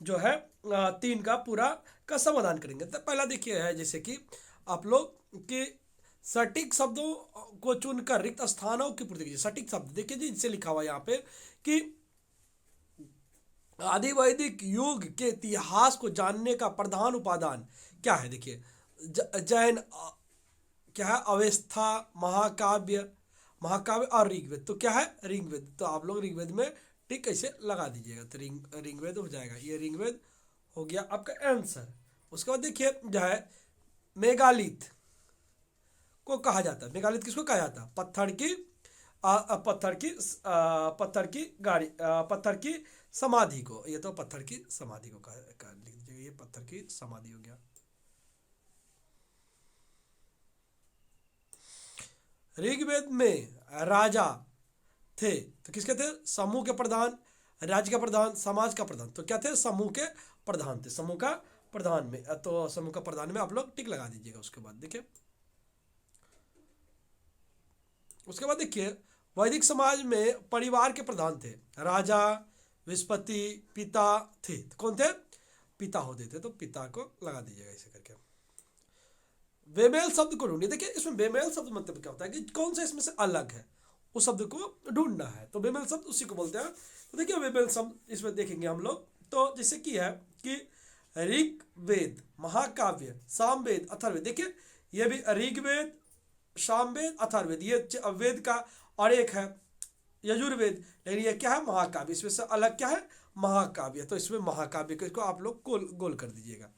जो है 3 का पूरा का समाधान करेंगे। तो पहला देखिए है जैसे कि आप लोग के सटीक शब्दों को चुनकर रिक्त स्थानों की पूर्ति कीजिए। सटीक शब्द देखिए जी, इनसे लिखा हुआ यहाँ पे कि आदि वैदिक युग के इतिहास को जानने का प्रधान उपादान क्या है। देखिए जैन क्या है, अवस्था, महाकाव्य, महाकाव्य और ऋग्वेद। तो क्या है, ऋग्वेद। तो आप लोग ऋग्वेद में टिक कैसे लगा दीजिएगा, तो ऋग्वेद हो जाएगा। ये ऋग्वेद हो गया आपका आंसर। उसके बाद देखिए जो है मेगालिथ को कहा जाता है। मेगालिथ किसको कहा जाता है? पत्थर की पत्थर की गाड़ी, पत्थर की समाधि को। ये तो पत्थर की समाधि को लिख दीजिएगा, ये पत्थर की समाधि हो गया। ऋग्वेद में राजा थे तो किसके थे? समूह के प्रधान, राज्य का प्रधान, समाज का प्रधान। तो क्या थे? समूह के प्रधान थे। समूह का प्रधान में, तो समूह का प्रधान में आप लोग टिक लगा दीजिएगा। उसके बाद देखिए वैदिक समाज में परिवार के प्रधान थे। राजा, विस्पति, पिता थे। तो कौन थे? पिता होते थे। तो पिता को लगा दीजिएगा ऐसे करके। बेमेल शब्द को ढूंढिए। देखिए इसमें बेमेल शब्द मतलब क्या होता है कि कौन सा इसमें से अलग है, उस शब्द को ढूंढना है। तो बेमेल शब्द उसी को बोलते हैं। तो देखिए बेमेल शब्द इसमें देखेंगे हम लोग। तो जैसे कि है कि ऋग्वेद, महाकाव्य, सामवेद, अथर्ववेद। देखिए ये भी ऋग्वेद, सामवेद, अथर्ववेद, ये वेद का, और एक है यजुर्वेद। लेकिन ये क्या है? महाकाव्य। इसमें से अलग क्या है? महाकाव्य। तो इसमें महाकाव्य को आप लोग गोल गोल कर दीजिएगा,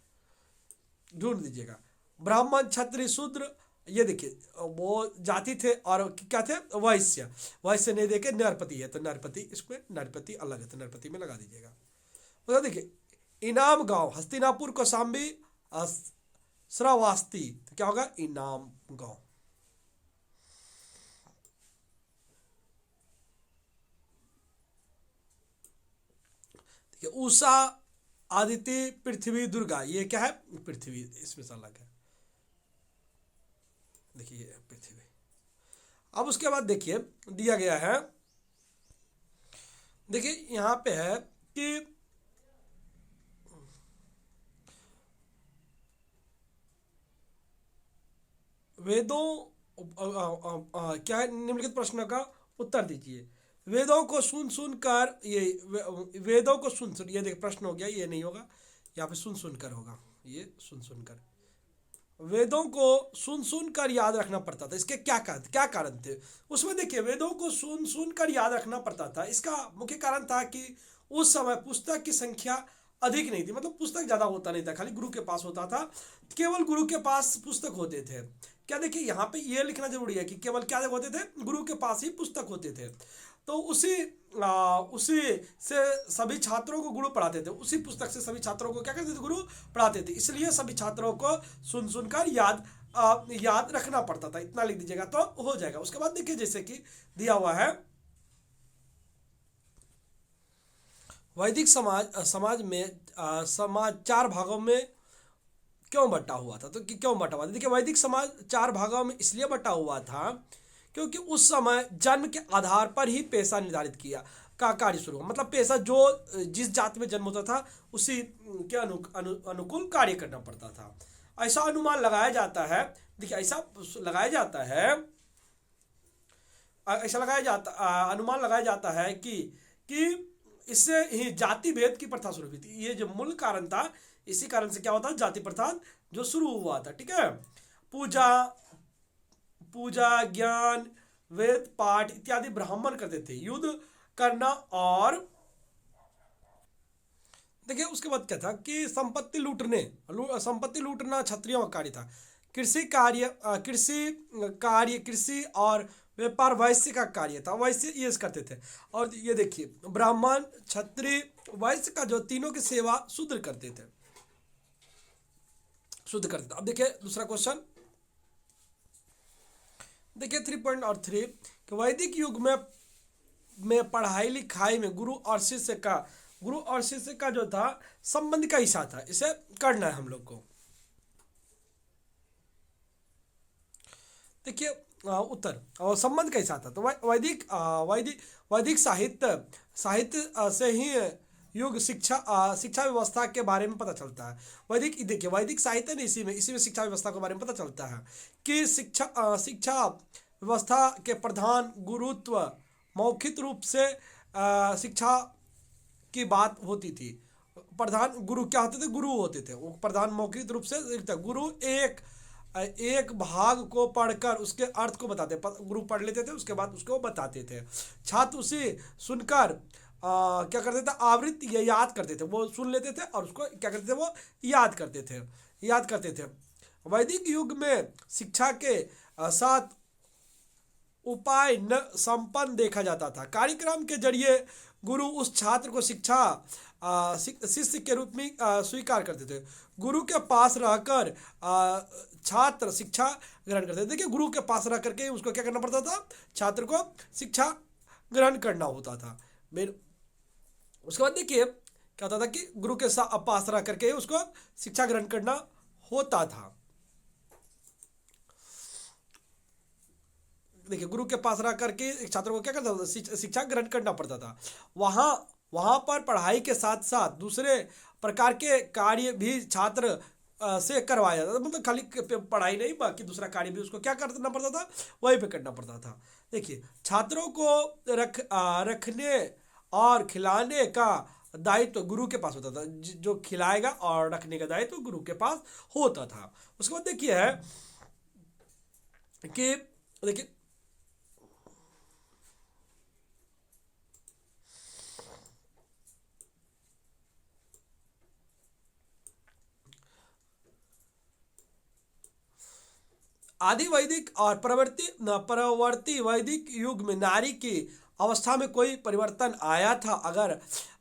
ढूंढ दीजिएगा। ब्राह्मण, क्षत्रिय, शूद्र, ये देखिए वो जाति थे। और क्या थे? वैश्य। वैश्य नहीं देखे नरपति है, तो नरपति, इसमें नरपति अलग है, तो नरपति में लगा दीजिएगा। तो देखिए इनाम गांव, हस्तिनापुर, कौशाम्बी, श्रावस्ती। तो क्या होगा? इनाम गांव। उषा, आदित्य, पृथ्वी, दुर्गा। ये क्या है? पृथ्वी, इसमें से अलग है। देखिए पृथ्वी। अब उसके बाद देखिए दिया गया है, देखिए यहां पे है कि वेदों क्या है? निम्नलिखित प्रश्न का उत्तर दीजिए। वेदों को सुन सुन कर ये वेदों को सुन, ये देख प्रश्न हो गया, ये नहीं होगा, यहाँ पे सुन सुन कर होगा। ये सुन सुन कर, वेदों को सुन सुन कर याद रखना पड़ता था। इसके क्या कारण थे? उसमें देखिए वेदों को सुन सुन कर याद रखना पड़ता था। इसका मुख्य कारण था कि उस समय पुस्तक की संख्या अधिक नहीं थी। मतलब पुस्तक ज़्यादा होता नहीं था, खाली गुरु के पास होता था। केवल गुरु के पास पुस्तक होते थे। क्या देखिए यहाँ पे ये लिखना जरूरी है कि केवल क्या होते थे? गुरु के पास ही पुस्तक होते थे। तो उसी से सभी छात्रों को गुरु पढ़ाते थे। उसी पुस्तक से सभी छात्रों को क्या करते थे? गुरु पढ़ाते थे। इसलिए सभी छात्रों को सुन सुनकर याद रखना पड़ता था। इतना लिख दीजिएगा तो हो जाएगा। उसके बाद देखिए जैसे कि दिया हुआ है वैदिक समाज में समाज 4 भागों में क्यों बटा हुआ था? तो क्यों बटा हुआ था? देखिए वैदिक समाज 4 भागों में इसलिए बटा हुआ था क्योंकि उस समय जन्म के आधार पर ही पेशा निर्धारित किया का कार्य शुरू हुआ। मतलब पेशा जो जिस जाति में जन्म होता था उसी के अनुकूल कार्य करना पड़ता था। ऐसा अनुमान लगाया जाता है। देखिए ऐसा लगाया जाता है, अनुमान लगाया जाता है कि इससे ही जाति भेद की प्रथा शुरू हुई थी। ये जो मूल कारण था, इसी कारण से क्या होता है? जाति प्रथा जो शुरू हुआ था। ठीक है। पूजा पूजा ज्ञान, वेद पाठ इत्यादि ब्राह्मण करते थे। युद्ध करना और देखिए उसके बाद क्या था कि संपत्ति लूटना क्षत्रियों का कार्य था। कृषि और व्यापार वैश्य का कार्य था। वैश्य ये करते थे। और ये देखिए ब्राह्मण, क्षत्रिय, वैश्य का जो तीनों की सेवा शूद्र करते थे। अब देखिए दूसरा क्वेश्चन, देखिए 3.3 कि वैदिक युग में पढ़ाई लिखाई में गुरु और शिष्य का जो था संबंध कैसा था? इसे करना है हम लोग को। देखिए उत्तर और संबंध कैसा था? तो वैदिक साहित्य से ही युग शिक्षा व्यवस्था के बारे में पता चलता है। वैदिक देखिए वैदिक साहित्य ने इसी में शिक्षा व्यवस्था के बारे में पता चलता है कि शिक्षा व्यवस्था के प्रधान गुरुत्व मौखिक रूप से शिक्षा की बात होती थी। प्रधान गुरु क्या होते थे, गुरु होते थे वो प्रधान मौखिक रूप से गुरु एक भाग को पढ़कर उसके अर्थ को बताते, गुरु पढ़ लेते थे उसके बाद उसको बताते थे। छात्र उसे सुनकर क्या करते थे, आवृत्ति या याद करते थे। वो सुन लेते थे और उसको क्या करते थे, वो याद करते थे। वैदिक युग में शिक्षा के साथ उपाय न संपन्न देखा जाता था। कार्यक्रम के जरिए गुरु उस छात्र को शिष्य के रूप में स्वीकार करते थे। गुरु के पास रहकर छात्र शिक्षा ग्रहण करते थे। देखिए गुरु के पास रह करके उसको क्या करना पड़ता था, छात्र को शिक्षा ग्रहण करना होता था। उसके बाद देखिए क्या होता था कि गुरु के पास रह करके उसको शिक्षा ग्रहण करना होता था। देखिए गुरु के पास रह करके छात्रों को क्या करता था, शिक्षा ग्रहण करना पड़ता था। वहाँ पर पढ़ाई के साथ साथ दूसरे प्रकार के कार्य भी छात्र से करवाया जाता था। मतलब खाली पढ़ाई नहीं बाकी दूसरा कार्य भी उसको क्या करना पड़ता था, वहीं पे करना पड़ता था। देखिए छात्रों को रखने और खिलाने का दायित्व गुरु के पास होता था। जो खिलाएगा और रखने का दायित्व गुरु के पास होता था। उसके बाद देखिए है कि देखिए आदि वैदिक और परवर्ती वैदिक युग में नारी की अवस्था में कोई परिवर्तन आया था? अगर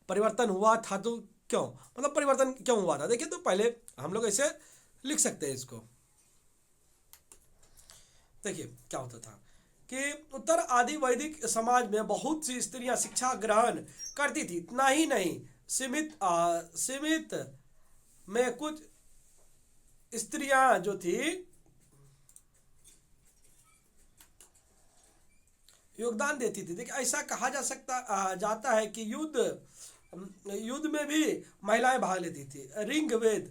परिवर्तन हुआ था तो क्यों, मतलब परिवर्तन क्यों हुआ था? देखिए तो पहले हम लोग ऐसे लिख सकते हैं इसको। देखिए क्या होता था कि उत्तर आदि वैदिक समाज में बहुत सी स्त्रियां शिक्षा ग्रहण करती थी। इतना ही नहीं, सीमित में कुछ स्त्रियां जो थी योगदान देती थी। देखिए ऐसा कहा जाता है कि युद्ध में भी महिलाएं भाग लेती थी। ऋग्वेद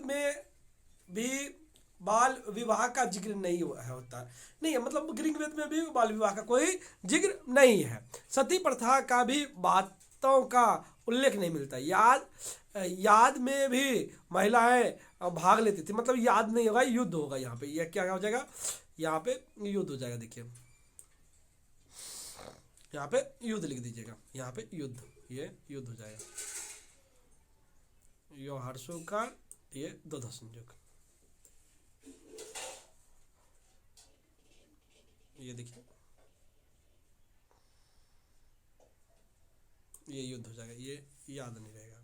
में भी बाल विवाह का जिक्र नहीं होता नहीं है, मतलब ऋग्वेद में भी बाल विवाह का कोई जिक्र नहीं है। सती प्रथा का भी बातों का उल्लेख नहीं मिलता। याद में भी महिलाएं भाग लेती थी। मतलब याद नहीं होगा, युद्ध होगा। यहाँ पे यह क्या हो जाएगा, यहाँ पे युद्ध हो जाएगा। देखिए यहाँ पे युद्ध लिख दीजिएगा, यहाँ पे युद्ध, ये युद्ध हो जाएगा। यो हर्षों का ये दो संयोग, ये देखिए ये युद्ध हो जाएगा। ये याद नहीं रहेगा,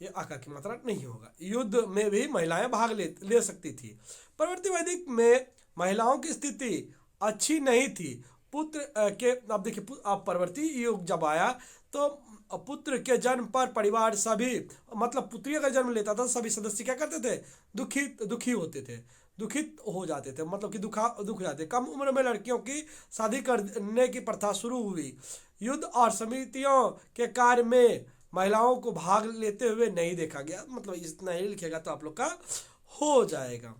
ये आका की मात्रा नहीं होगा। युद्ध में भी महिलाएं भाग ले सकती थी। परवर्ती वैदिक में महिलाओं की स्थिति अच्छी नहीं थी। पुत्र के अब देखिए अब परवर्ती युग जब आया तो पुत्र के जन्म पर परिवार सभी, मतलब पुत्री अगर जन्म लेता था सभी सदस्य क्या करते थे, दुखी होते थे, दुखित हो जाते थे, मतलब कि दुख जाते। कम उम्र में लड़कियों की शादी करने की प्रथा शुरू हुई। युद्ध और समितियों के कार्य में महिलाओं को भाग लेते हुए नहीं देखा गया। मतलब इतना ही लिखेगा तो आप लोग का हो जाएगा।